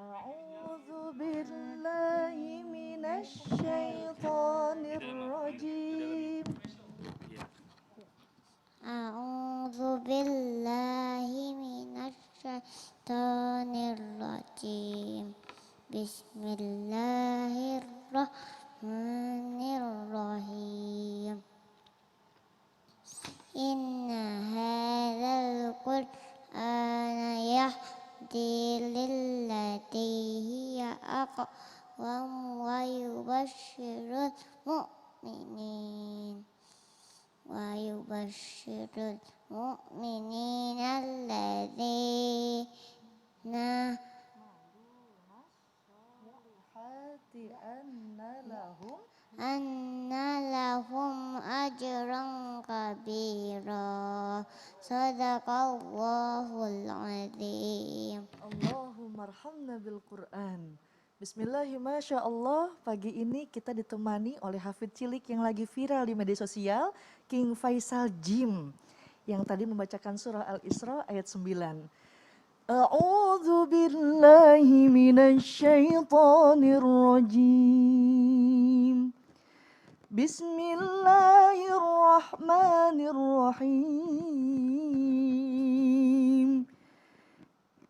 أعوذ بالله من الشيطان الرجيم. أعوذ بالله من الشيطان الرجيم. بسم الله الرحمن الرحيم. إن هذا القرآن يهدي للتي هي أقوم ويبشر المؤمنين الذين أن لهم أجرا كبيرا. صدق الله العظيم. Allahumma arhamna bil Quran. Bismillahirrahmanirrahim. Masya Allah, pagi ini kita ditemani oleh hafid cilik yang lagi viral di media sosial, King Faisal Jim, yang tadi membacakan surah Al-Isra ayat 9. A'udzu billahi minasy syaithanir rajim. Bismillahirrahmanirrahim.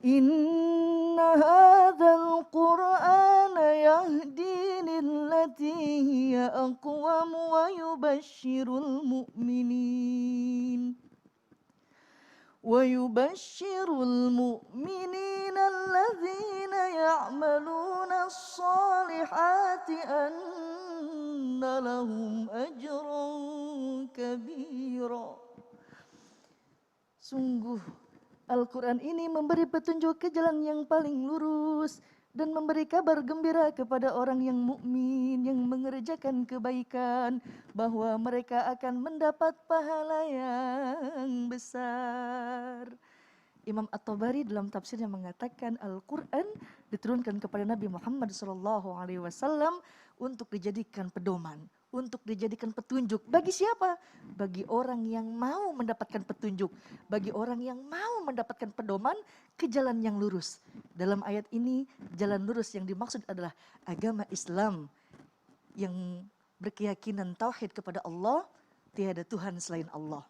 Inna hadzal qur'ana yahdi lillati hiya aqwam wa yubashshirul mu'minin alladzina ya'maluna as-salihati anna lahum ajran kabira. Sungguh Al-Quran ini memberi petunjuk ke jalan yang paling lurus dan memberi kabar gembira kepada orang yang mukmin yang mengerjakan kebaikan bahwa mereka akan mendapat pahala yang besar. Imam At-Tabari dalam tafsirnya mengatakan Al-Quran diturunkan kepada Nabi Muhammad SAW untuk dijadikan pedoman, untuk dijadikan petunjuk. Bagi siapa? Bagi orang yang mau mendapatkan petunjuk, bagi orang yang mau mendapatkan pedoman ke jalan yang lurus. Dalam ayat ini, jalan lurus yang dimaksud adalah agama Islam yang berkeyakinan tauhid kepada Allah, tiada Tuhan selain Allah.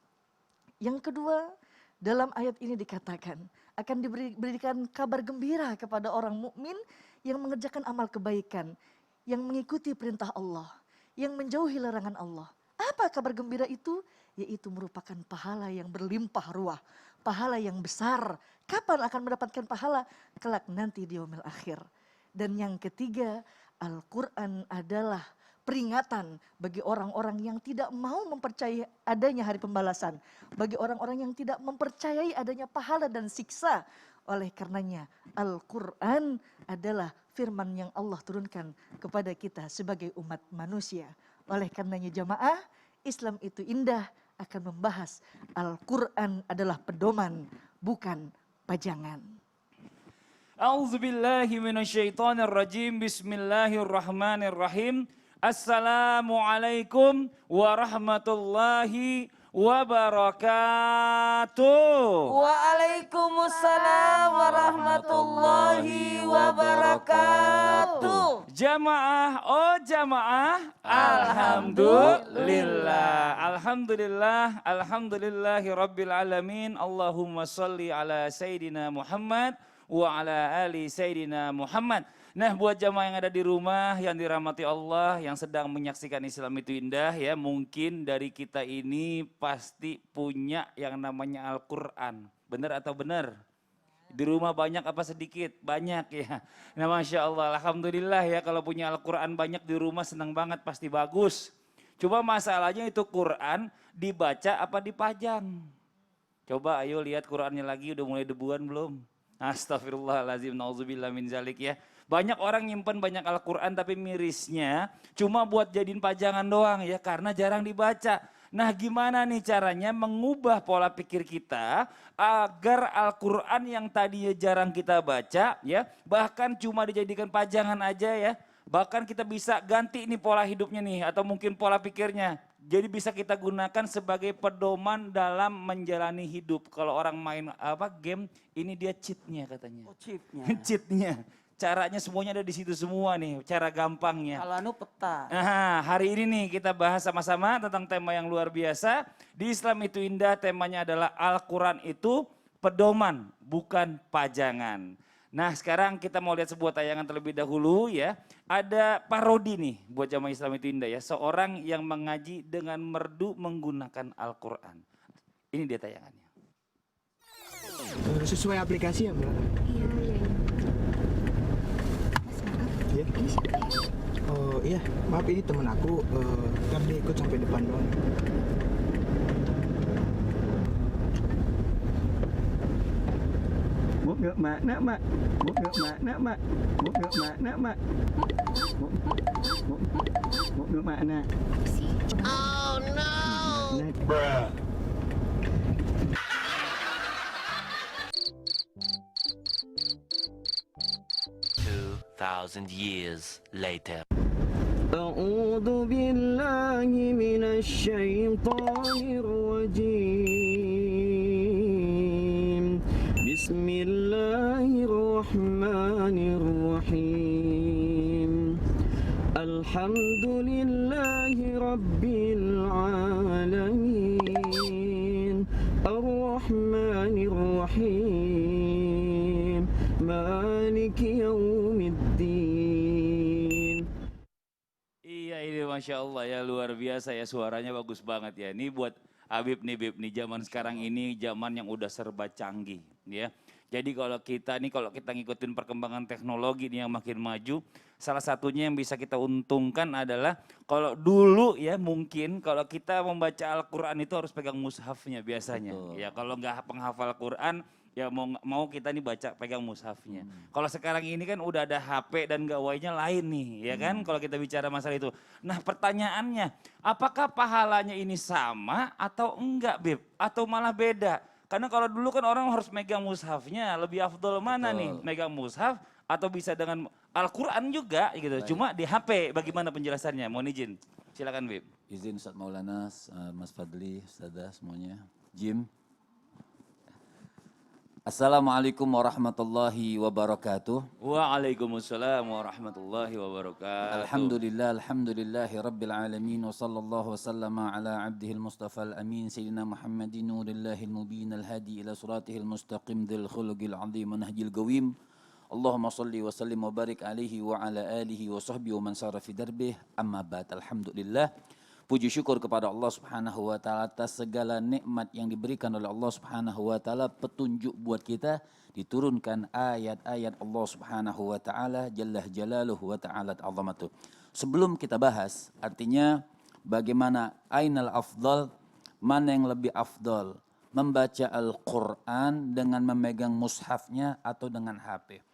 Yang kedua, dalam ayat ini dikatakan akan diberikan kabar gembira kepada orang mukmin yang mengerjakan amal kebaikan, yang mengikuti perintah Allah, yang menjauhi larangan Allah. Apa kabar gembira itu? Yaitu merupakan pahala yang berlimpah ruah, pahala yang besar. Kapan akan mendapatkan pahala? Kelak nanti di yaumil akhir. Dan yang ketiga, Al-Quran adalah peringatan bagi orang-orang yang tidak mau mempercayai adanya hari pembalasan, bagi orang-orang yang tidak mempercayai adanya pahala dan siksa. Oleh karenanya Al-Quran adalah firman yang Allah turunkan kepada kita sebagai umat manusia. Oleh karenanya jamaah, Islam itu indah akan membahas Al-Quran adalah pedoman, bukan pajangan. A'udzubillahi minasyaitonirrajim. Bismillahirrahmanirrahim. Assalamualaikum warahmatullahi wabarakatuh. Waalaikumsalam warahmatullahi wabarakatuh. Jamaah, oh jamaah, alhamdulillah, alhamdulillah, alhamdulillahi rabbil alamin. Allahumma salli ala Sayyidina Muhammad wa ala ali Sayyidina Muhammad. Nah, buat jamaah yang ada di rumah yang dirahmati Allah, yang sedang menyaksikan Islam itu indah ya, mungkin dari kita ini pasti punya yang namanya Al-Quran. Benar atau benar? Di rumah banyak apa sedikit? Banyak ya. Nah, Masya Allah, alhamdulillah ya, kalau punya Al-Quran banyak di rumah senang banget, pasti bagus. Coba masalahnya itu Quran dibaca apa dipajang? Coba ayo lihat Qurannya lagi, udah mulai debuan belum? Astagfirullahaladzim, na'udzubillah min zalik ya. Banyak orang nyimpen banyak Al-Quran tapi mirisnya cuma buat jadiin pajangan doang ya, karena jarang dibaca. Nah, gimana nih caranya mengubah pola pikir kita agar Al-Quran yang tadinya jarang kita baca ya, bahkan cuma dijadikan pajangan aja ya, bahkan kita bisa ganti nih pola hidupnya nih atau mungkin pola pikirnya. Jadi bisa kita gunakan sebagai pedoman dalam menjalani hidup. Kalau orang main game, ini dia cheatnya katanya. Oh, chipnya. Cheatnya. caranya semuanya ada di situ semua nih, cara gampangnya. Kalau anu peta. Nah, hari ini nih kita bahas sama-sama tentang tema yang luar biasa. Di Islam itu indah, temanya adalah Al-Quran itu pedoman, bukan pajangan. Nah sekarang kita mau lihat sebuah tayangan terlebih dahulu ya. Ada parodi nih buat jamaah Islam itu indah ya. Seorang yang mengaji dengan merdu menggunakan Al-Quran. Ini dia tayangannya. Sesuai aplikasi ya Mbak? Iya, iya. Mas maaf, Iya. ini siapa ya? Oh iya, maaf ini temen aku, kan dia ikut sampai depan doang. Mau nggak makna mak? Mau nggak makna mak? Mau nggak makna mak? Mau nggak makna? Apa sih? Bruh. 2,000 years later. أعوذ بالله من الشيطان الرجيم بسم الله الرحمن الرحيم الحمد لله رب العالمين الرحمن الرحيم مالك يوم الدين. Iya ini Masya Allah ya luar biasa ya suaranya bagus banget ya. Ini buat Habib nih Bib nih zaman sekarang ini zaman yang udah serba canggih ya. Jadi kalau kita ngikutin perkembangan teknologi nih yang makin maju, salah satunya yang bisa kita untungkan adalah kalau dulu ya mungkin kalau kita membaca Al-Quran itu harus pegang mushafnya biasanya. Betul. Ya kalau nggak penghafal Quran ya mau kita nih baca pegang mushafnya. Kalau sekarang ini kan udah ada HP dan gawainya lain nih ya kan kalau kita bicara masalah itu. Nah pertanyaannya apakah pahalanya ini sama atau enggak Bib? Atau malah beda? Karena kalau dulu kan orang harus megang mushafnya, lebih afdol mana nih? Megang mushaf atau bisa dengan Al-Quran juga gitu. Baik. Cuma di HP bagaimana penjelasannya? Mohon izin. Silakan Bib. Izin Ustaz Maulana, Mas Fadli, Ustazah semuanya. Jim. Assalamualaikum warahmatullahi wabarakatuh. Waalaikumsalam warahmatullahi wabarakatuh. Alhamdulillahi rabbil alamin wa sallallahu wasallama ala abdihil mustafa al-amin sayyidina Muhammadin nurillahil mubin al-hadi ila suratihil mustaqim dhil khuluqil azim nahjil qawim. Allahumma salli wa sallim wa barik alaihi wa ala alihi wa sahbihi wa man sara fi darbih amma ba'd. Alhamdulillah. Puji syukur kepada Allah Subhanahu wa taala atas segala nikmat yang diberikan oleh Allah Subhanahu wa taala, petunjuk buat kita, diturunkan ayat-ayat Allah Subhanahu wa taala jalla jalaluhu wa ta'ala azamatuh. Sebelum kita bahas artinya bagaimana ainal afdal, mana yang lebih afdal, membaca Al-Qur'an dengan memegang mushafnya atau dengan HP.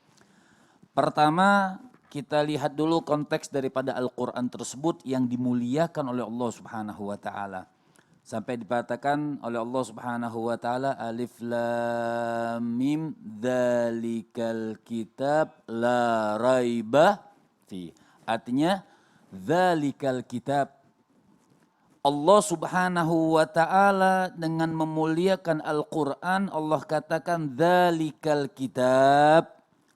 Pertama, kita lihat dulu konteks daripada Al-Quran tersebut yang dimuliakan oleh Allah Subhanahu wa taala. Sampai dikatakan oleh Allah Subhanahu wa taala alif lam mim dzalikal kitab la raiba fi. Artinya dzalikal kitab. Allah Subhanahu wa taala dengan memuliakan Al-Quran, Allah katakan dzalikal kitab.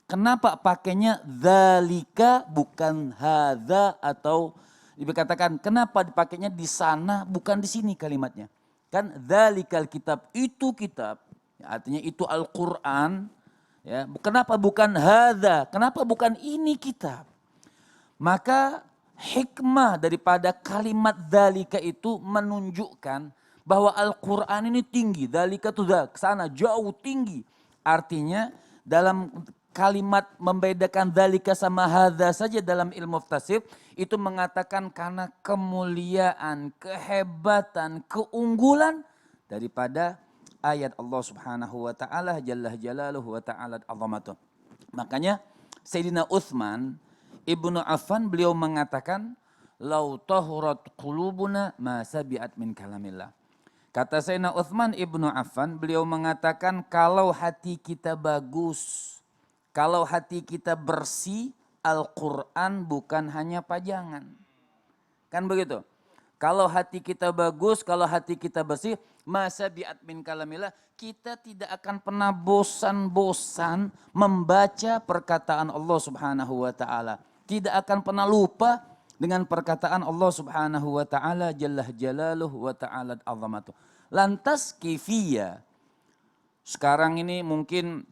Kenapa pakainya dzalika bukan hadza atau dikatakan kenapa dipakainya di sana bukan di sini kalimatnya. Kan dzalikal kitab itu kitab, artinya itu Al-Qur'an ya. Kenapa bukan hadza? Kenapa bukan ini kitab? Maka hikmah daripada kalimat dzalika itu menunjukkan bahwa Al-Qur'an ini tinggi, dzalika itu ke sana jauh tinggi. Artinya dalam kalimat membedakan dzalika sama hadza saja dalam ilmu tafsir itu mengatakan karena kemuliaan, kehebatan, keunggulan daripada ayat Allah Subhanahu wa taala jalla jalaluhu wa ta'ala azamatuh. Makanya Sayyidina Utsman Ibnu Affan beliau mengatakan lau tahurat qulubuna ma sabi'at min kalamillah. Kata Sayyidina Utsman Ibnu Affan beliau mengatakan kalau hati kita bagus, kalau hati kita bersih, Al-Quran bukan hanya pajangan. Kan begitu. Kalau hati kita bagus, kalau hati kita bersih, masa bi'at min kalamillah, kita tidak akan pernah bosan-bosan membaca perkataan Allah Subhanahu wa taala. Tidak akan pernah lupa dengan perkataan Allah Subhanahu wa taala jalla jalaluhu wa ta'ala azamatuh. Lantas kifiyah. Sekarang ini mungkin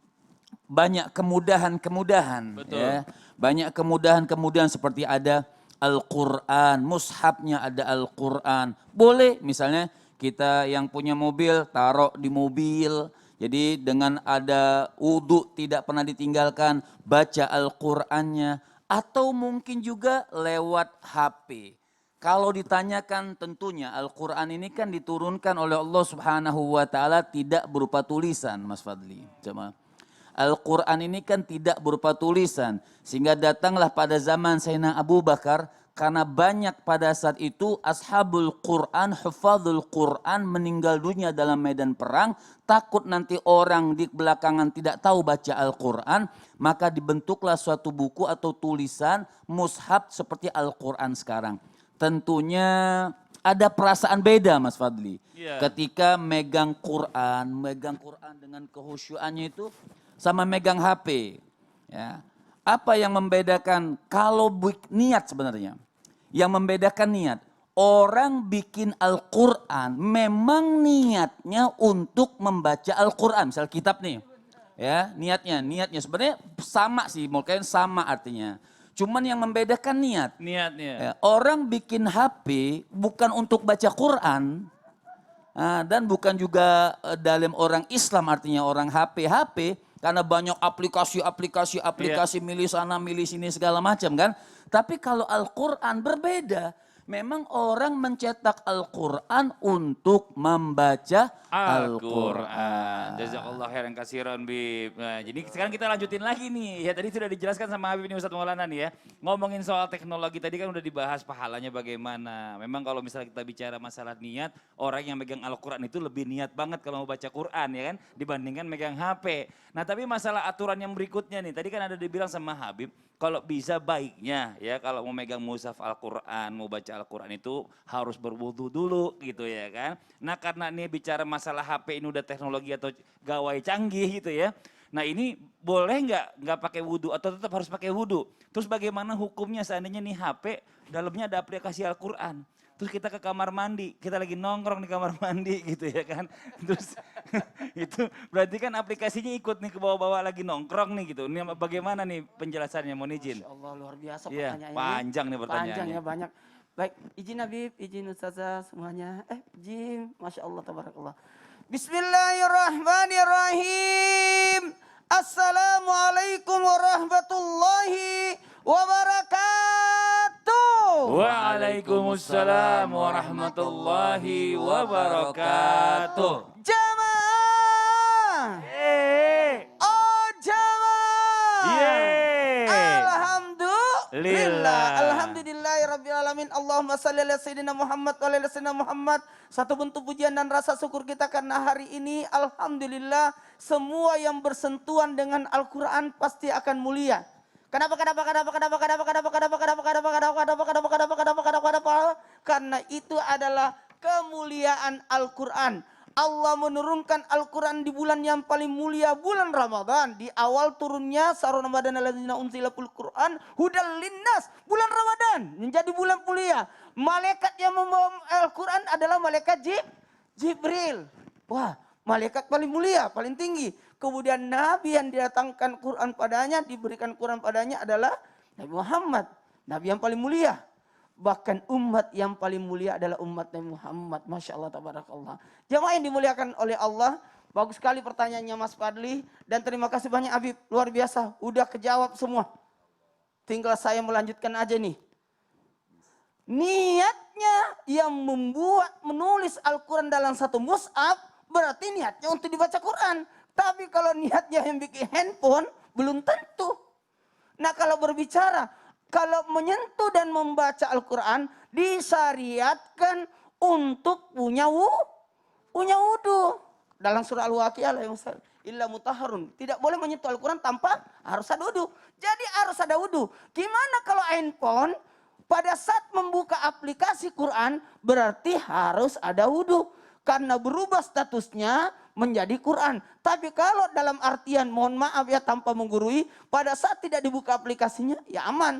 banyak kemudahan-kemudahan, ya. Banyak kemudahan-kemudahan seperti ada Al-Quran, mushafnya ada Al-Quran. Boleh misalnya kita yang punya mobil taruh di mobil. Jadi dengan ada wudhu tidak pernah ditinggalkan, baca Al-Qurannya. Atau mungkin juga lewat HP. Kalau ditanyakan tentunya Al-Quran ini kan diturunkan oleh Allah Subhanahu wa ta'ala tidak berupa tulisan Mas Fadli. Coba. Al-Quran ini kan tidak berupa tulisan. Sehingga datanglah pada zaman Sayyidina Abu Bakar. Karena banyak pada saat itu ashabul Quran, hufadzul Quran meninggal dunia dalam medan perang. Takut nanti orang di belakangan tidak tahu baca Al-Quran. Maka dibentuklah suatu buku atau tulisan mushaf seperti Al-Quran sekarang. Tentunya ada perasaan beda Mas Fadli. Ketika megang Quran dengan kehusyuannya itu sama megang HP. Ya. Apa yang membedakan kalau niat sebenarnya? Yang membedakan niat. Orang bikin Al-Quran memang niatnya untuk membaca Al-Quran. Misal kitab nih. Ya, niatnya sebenarnya sama sih, mungkin sama artinya. Cuman yang membedakan niatnya. Ya, orang bikin HP bukan untuk baca Quran. Dan bukan juga dalam orang Islam artinya orang HP. Karena banyak aplikasi milih sana, milih sini segala macam kan. Tapi kalau Al-Quran berbeda. Memang orang mencetak Al-Quran untuk membaca Al-Quran. Jazakallah khairan katsiran Bib. Nah, jadi sekarang kita lanjutin lagi nih. Ya tadi sudah dijelaskan sama Habib ini Ustadz Maulana nih ya. Ngomongin soal teknologi tadi kan udah dibahas pahalanya bagaimana. Memang kalau misalnya kita bicara masalah niat, orang yang megang Al-Quran itu lebih niat banget kalau mau baca Quran ya kan. Dibandingkan megang HP. Nah tapi masalah aturan yang berikutnya nih. Tadi kan ada dibilang sama Habib. Kalau bisa baiknya ya kalau mau megang mushaf Al-Quran, mau baca Al-Quran itu harus berwudu dulu gitu ya kan. Nah karena ini bicara masalah HP ini udah teknologi atau gawai canggih gitu ya. Nah ini boleh nggak pakai wudu atau tetap harus pakai wudu. Terus bagaimana hukumnya seandainya nih HP dalamnya ada aplikasi Al-Quran. Terus kita ke kamar mandi, kita lagi nongkrong di kamar mandi gitu ya kan. Terus itu berarti kan aplikasinya ikut nih ke bawah-bawah lagi nongkrong nih gitu. Ini bagaimana nih penjelasannya, mohon izin. Masya Allah luar biasa Iya, pertanyaannya. panjang nih pertanyaannya. Panjang ya banyak. Baik, izin Habib, izin Ustazah semuanya. Izin, Masya Allah, tabarakallah. Bismillahirrahmanirrahim. Assalamualaikum warahmatullahi wabarakatuh. Waalaikumsalam warahmatullahi wabarakatuh. Jamaah. Oh jamaah. Alhamdulillah. Alhamdulillahirrabbilalamin. Allahumma salli ala sayyidina Muhammad wa ala sayyidina Muhammad. Satu bentuk pujian dan rasa syukur kita karena hari ini alhamdulillah semua yang bersentuhan dengan Al-Quran pasti akan mulia. Kenapa? Karena itu adalah kemuliaan Al-Quran. Allah menurunkan Al-Quran di bulan yang paling mulia, bulan Ramadan. Di awal turunnya Syahrul Ramadan alladzina unzilal Quran hudal linnas, bulan Ramadan menjadi bulan mulia. Malaikat yang membawa Al-Quran adalah malaikat Jibril. Wah, malaikat paling mulia, paling tinggi. Kemudian Nabi yang didatangkan Quran padanya, diberikan Quran padanya adalah Nabi Muhammad. Nabi yang paling mulia. Bahkan umat yang paling mulia adalah umat Nabi Muhammad. Masya Allah, tabarakallah. Jamaah yang dimuliakan oleh Allah. Bagus sekali pertanyaannya Mas Fadli. Dan terima kasih banyak Habib. Luar biasa. Udah kejawab semua. Tinggal saya melanjutkan aja nih. Niatnya yang menulis Al-Quran dalam satu mushaf. Berarti niatnya untuk dibaca Quran. Tapi kalau niatnya yang bikin handphone, belum tentu. Nah kalau berbicara, kalau menyentuh dan membaca Al-Quran, disyariatkan untuk punya wudu. Dalam surah Al-Waqiah, illa mutahharun. Tidak boleh menyentuh Al-Quran tanpa harus ada wudu. Jadi harus ada wudu. Gimana kalau handphone, pada saat membuka aplikasi Quran berarti harus ada wudhu. Karena berubah statusnya menjadi Quran. Tapi kalau dalam artian mohon maaf ya tanpa menggurui, pada saat tidak dibuka aplikasinya ya aman.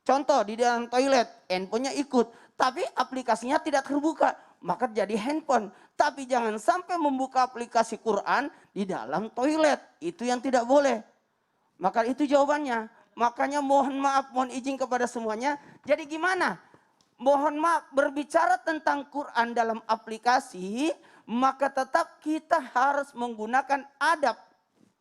Contoh di dalam toilet, handphonenya ikut. Tapi aplikasinya tidak terbuka, maka jadi handphone. Tapi jangan sampai membuka aplikasi Quran di dalam toilet. Itu yang tidak boleh. Maka itu jawabannya. Makanya mohon maaf, mohon izin kepada semuanya. Jadi gimana? Mohon maaf, berbicara tentang Quran dalam aplikasi, maka tetap kita harus menggunakan adab.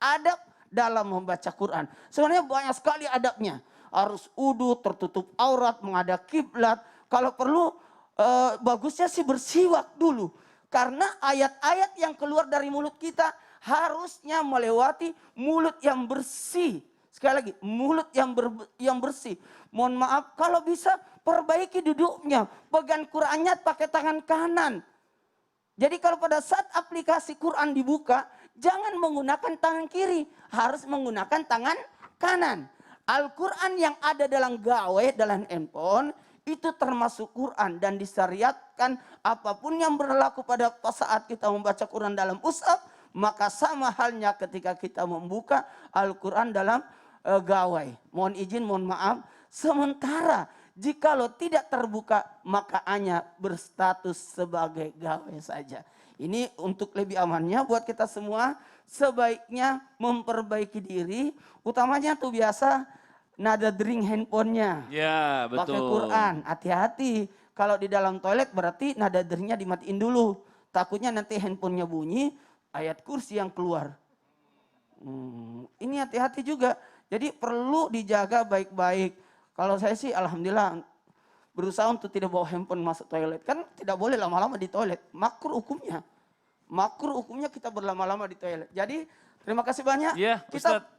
Adab dalam membaca Quran. Sebenarnya banyak sekali adabnya. Harus wudu, tertutup aurat, menghadap kiblat. Kalau perlu, bagusnya sih bersiwak dulu. Karena ayat-ayat yang keluar dari mulut kita harusnya melewati mulut yang bersih. Sekali lagi, mulut yang bersih. Mohon maaf, kalau bisa perbaiki duduknya. Pegang Qurannya pakai tangan kanan. Jadi kalau pada saat aplikasi Quran dibuka, jangan menggunakan tangan kiri. Harus menggunakan tangan kanan. Al-Quran yang ada dalam gawai, dalam handphone, itu termasuk Quran. Dan disyariatkan apapun yang berlaku pada saat kita membaca Quran dalam mushaf, maka sama halnya ketika kita membuka Al-Quran dalam gawai. Mohon izin, mohon maaf. Sementara jikalau tidak terbuka, maka hanya berstatus sebagai gawai saja. Ini untuk lebih amannya buat kita semua, sebaiknya memperbaiki diri. Utamanya tuh biasa nada dering handphonenya. Ya, betul. Pakai Quran, hati-hati. Kalau di dalam toilet berarti nada deringnya dimatiin dulu. Takutnya nanti handphonenya bunyi, ayat kursi yang keluar. Ini hati-hati juga. Jadi perlu dijaga baik-baik. Kalau saya sih alhamdulillah berusaha untuk tidak bawa handphone masuk toilet. Kan tidak boleh lama-lama di toilet. Makruh hukumnya. Makruh hukumnya kita berlama-lama di toilet. Jadi terima kasih banyak. Ya,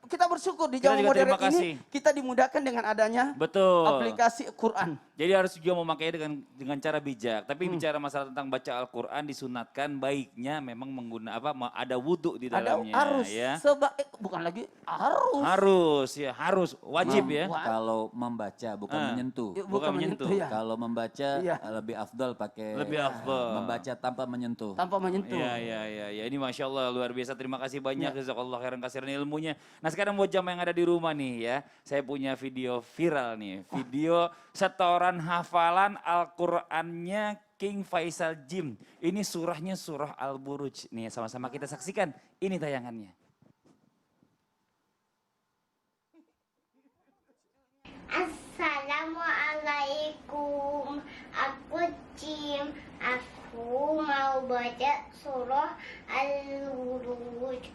kita bersyukur di Kita zaman juga modern terima kasih. ini kita dimudahkan dengan adanya Betul. aplikasi Quran. Jadi harus juga memakainya dengan cara bijak. Tapi bicara masalah tentang baca Al-Quran disunatkan baiknya memang ada wudhu di Ada dalamnya. harus. Ya. Bukan lagi harus. Harus, wajib ya. Kalau membaca bukan menyentuh. Bukan menyentuh. ya. Kalau membaca Iya. lebih afdal pakai Lebih afdal. membaca tanpa menyentuh. Tanpa menyentuh. Ya. Ini Masya Allah luar biasa. Terima kasih banyak. Jazakallah khairan kasiran ilmunya. Nah sekarang buat jamaah yang ada di rumah nih ya. Saya punya video viral nih. Video setoran hafalan Al-Qur'annya King Faisal Jim. Ini surahnya surah Al-Buruj. Nih sama-sama kita saksikan. Ini tayangannya. Assalamualaikum, aku Jim. Aku mau baca surah Al-Buruj.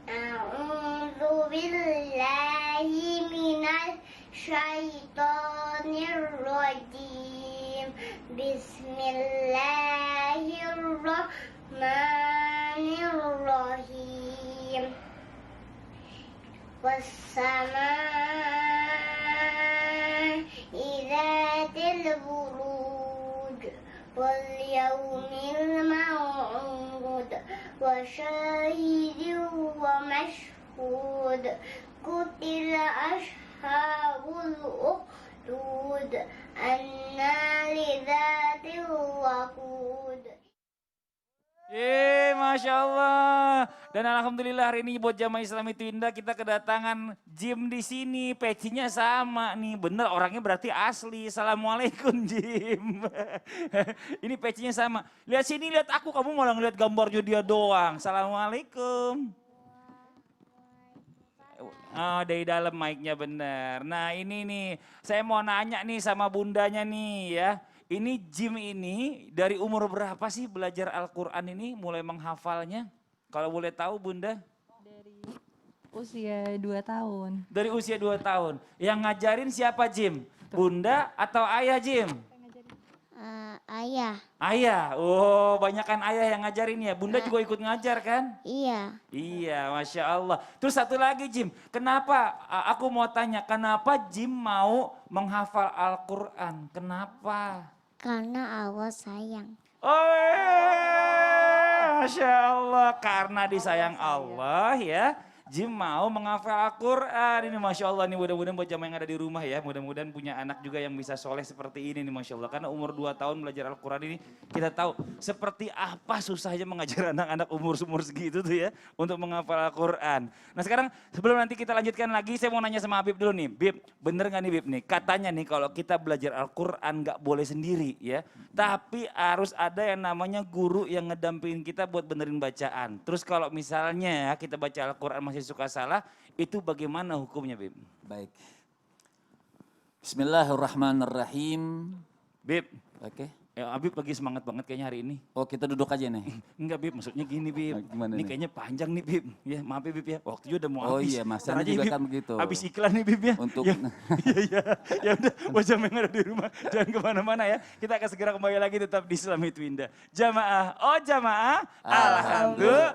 A'udzu billahi minasy syaitonir rajim. Bismillahirrahmanirrahim. Wassama'i dzatil buruj wal yaumil maw'ud wa syahidin wa mashhud. Qutila ashabul ukhdud annari dzatil waqud. Masya Allah. Dan alhamdulillah hari ini buat jamaah Islam itu indah kita kedatangan Jim di sini. Pecinya sama nih, bener orangnya berarti asli. Assalamualaikum Jim. Ini pecinya sama. Lihat sini, lihat aku, kamu malah ngeliat gambarnya dia doang. Assalamualaikum. Oh, dari dalam mic-nya bener. Nah ini nih, saya mau nanya nih sama bundanya nih ya. Ini Jim ini dari umur berapa sih belajar Al-Quran ini mulai menghafalnya? Kalau boleh tahu Bunda? Dari usia 2 tahun. Dari usia 2 tahun. Yang ngajarin siapa Jim? Bunda atau ayah Jim? Ayah. Ayah, oh banyakan ayah yang ngajarin ya. Bunda juga ikut ngajar kan? Iya. Iya, Masya Allah. Terus satu lagi Jim, kenapa, aku mau tanya, kenapa Jim mau menghafal Al-Quran? Kenapa? Karena Allah sayang. Oh, Masya Allah, karena disayang Allah ya. Jim mau menghafal Al-Quran. Ini Masya Allah nih, mudah-mudahan buat jamaah yang ada di rumah ya. Mudah-mudahan punya anak juga yang bisa soleh seperti ini nih Masya Allah. Karena umur 2 tahun belajar Al-Quran ini kita tahu seperti apa susahnya mengajar anak-anak umur segitu tuh ya. Untuk menghafal Al-Quran. Nah sekarang sebelum nanti kita lanjutkan lagi, saya mau nanya sama Habib dulu nih. Bib, bener gak nih Bib nih? Katanya nih kalau kita belajar Al-Quran gak boleh sendiri ya. Tapi harus ada yang namanya guru yang ngedampingin kita buat benerin bacaan. Terus kalau misalnya kita baca Al-Quran masih suka salah, itu bagaimana hukumnya Bib? Baik. Bismillahirrahmanirrahim. Bib, Oke. ya Habib lagi semangat banget kayaknya hari ini. Oh kita duduk aja nih. Enggak Bib, maksudnya gini Bib. Nah, gimana Ini nih? kayaknya panjang nih Bib. Ya maaf ya Bib ya, waktu juga udah mau Oh habis. iya, Mas Ntar Sandi aja, juga Bib. kan begitu. Habis iklan nih Bib ya. Untuk- Ya, iya, ya udah, buat jamaah yang ada di rumah, jangan kemana-mana ya. Kita akan segera kembali lagi tetap di Islami Twinda. Jamaah, oh jamaah, alhamdulillah.